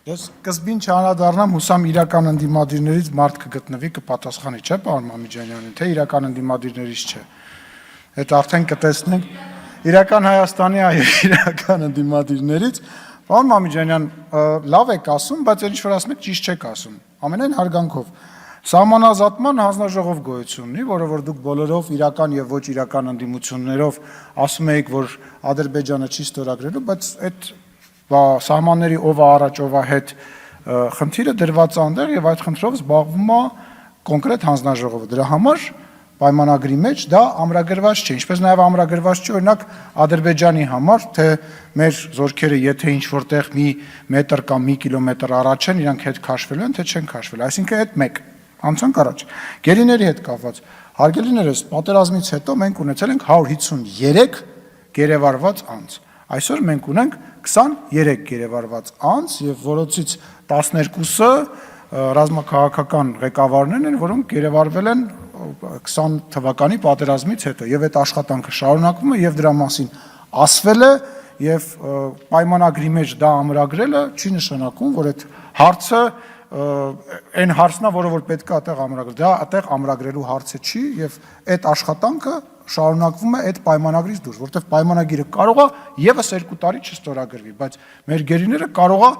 Ես սկզբին չանդրադառնամ, հուսամ իրական ընդդիմադիրներից մարդ կգտնվի, կպատասխանի, չէ՞, պարոն Մամիջանյանին, թե իրական ընդդիմադիրներից չէ։ Այդ արդեն կտեսնենք իրական Հայաստանի այ իրական ընդդիմադիրներից։ Պարոն Մամիջանյան, լավ եք ասում, բայց ինչ որ ասում եք ճիշտ չեք ասում։ Ամենայն հարգանքով Սահմանազատման հանձնաժողով գոյություն ունի, որը որ դուք բոլորով իրական եւ ոչ իրական ընդդիմություններով ասում եք, որ Ադրբեջանը չի ստորագրելու, բայց այդ սահմանների ով է առաջ, ով է հետ խնդիրը դրված է այնտեղ եւ այդ խնդրով զբաղվում է կոնկրետ հանձնաժողովը։ Դրա համար պայմանագրի մեջ դա ամրագրված չէ, ինչպես նաեւ ամրագրված չէ օրինակ Ադրբեջանի համար, թե մեր զորքերը եթե ինչ որտեղ մի մետր կամ մի կիլոմետր առաջ են, իրանք հետ քաշվելու են, թե չեն քաշվել։ Այսինքն այդ մեկ անցանք առաջ։ Գերիների հետ կապված։ Հարգելիներս, պատերազմից հետո մենք ունեցել ենք 153 գերեվարված անձ։ Այսօր մենք ունենք 23 գերեվարված անձ եւ որոնցից 12-ը ռազմաքաղաքական ղեկավարներն են, որոնք գերեվարվել են 20 թվականի պատերազմից հետո եւ այդ աշխատանքը շարունակվում է եւ դրա մասին ասվել է եւ պայմանագրի մեջ դա ամրագրելը չի նշանակում, որ այդ հարցը այն հարցն է, որը որ պետք է այդտեղ ամրագրել։ Դա այդտեղ ամրագրելու հարցը չի եւ այդ աշխատանքը շարունակվում է այդ պայմանագրից դուրս, որտեղ պայմանագիրը կարող է եւս 2 տարի չստորագրվի, բայց մեր գերիները կարող է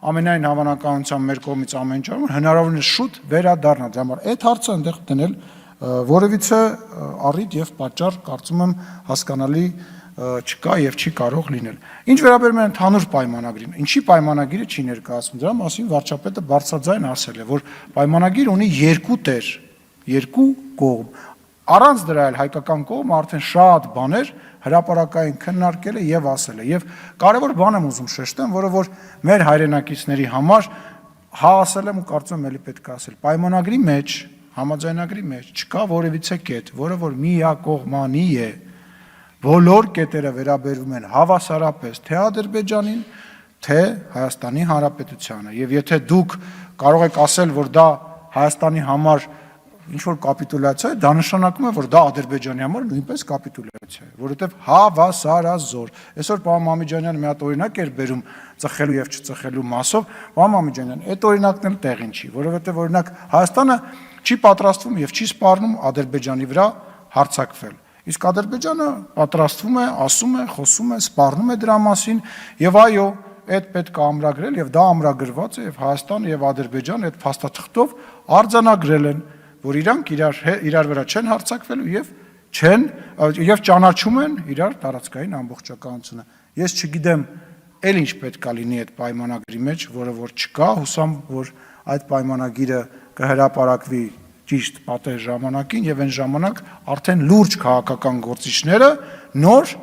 ամենայն հավանականությամբ մեր կողմից ամեն ինչ հնարավորինս շուտ վերադառնալ։ Դրա համար այդ հարցը այնտեղ դնել որևիցե առիթ եւ պատճառ կարծում եմ հասկանալի չկա եւ չի կարող լինել։ Ինչ վերաբերում է ընդհանուր պայմանագրին, ինչի պայմանագիրը չի ներկայացվում, դրա մասին վարչապետը բարձրաձայն ասել է, որ պայմանագիրը ունի 2 տեր, 2 կողմ։ Առանց դրա էլ հայկական կողմը արդեն շատ բաներ հրապարակային քննարկել է եւ ասել է։ Եվ կարեւոր բան եմ ուզում շեշտեմ, որը որ մեր հայրենակիցների համար հա ասել եմ ու կարծում եմ էլի պետք է ասել։ Պայմանագրի մեջ, համաձայնագրի մեջ չկա որևիցե կետ, որը որ միակողմանի է։ Բոլոր կետերը վերաբերվում են հավասարապես թե Ադրբեջանին, թե Հայաստանի Հանրապետությանը։ Եվ եթե դուք կարող եք ասել, որ դա Հայաստանի համար ինչ-որ կապիտուլյացիա է, դա նշանակում է, որ դա Ադրբեջանի համար նույնպես կապիտուլյացիա է, որովհետև հավասարազոր։ Այսօր պարոն Մամիջանյանը մի հատ օրինակ էր բերում ծխելու եւ չծխելու մասով, պարոն Մամիջանյան, այդ օրինակն էլ տեղին չի, որովհետև օրինակ Հայաստանը չի պատրաստվում եւ չի սպառնում Ադրբեջանի վրա հարձակվել։ Իսկ Ադրբեջանը պատրաստվում է, ասում է, խոսում է, սպառնում է դրա մասին եւ այո, այդ պետք է ամրագրել եւ դա ամրագրված է եւ Հայաստանը եւ Ադրբեջանը այդ փաստաթղթով արձանագրել են, որ իրանք իրար վրա չեն հարձակվելու եւ ճանաչում են իրար տարածքային ամբողջականությունը։ Ես չգիտեմ, ել ինչ պետք է լինի այդ պայմանագրի մեջ, որը որ չկա, հուսամ, որ այդ պայմանագիրը կհրապարակվի ճիշտ պատեհ ժամանակին եւ այն ժամանակ արդեն լուրջ քաղաքական գործիչները նոր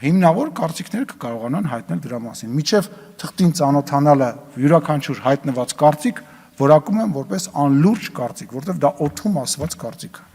հիմնավոր կարծիքներ կկարողանան հայտնել դրա մասին։ Միջև թղթին ծանոթանալը յուրաքանչյուր հայտնված կարծիք որակում եմ որպես անլուրջ կարծիք, որտեղ դա օդում ասված կարծիք է։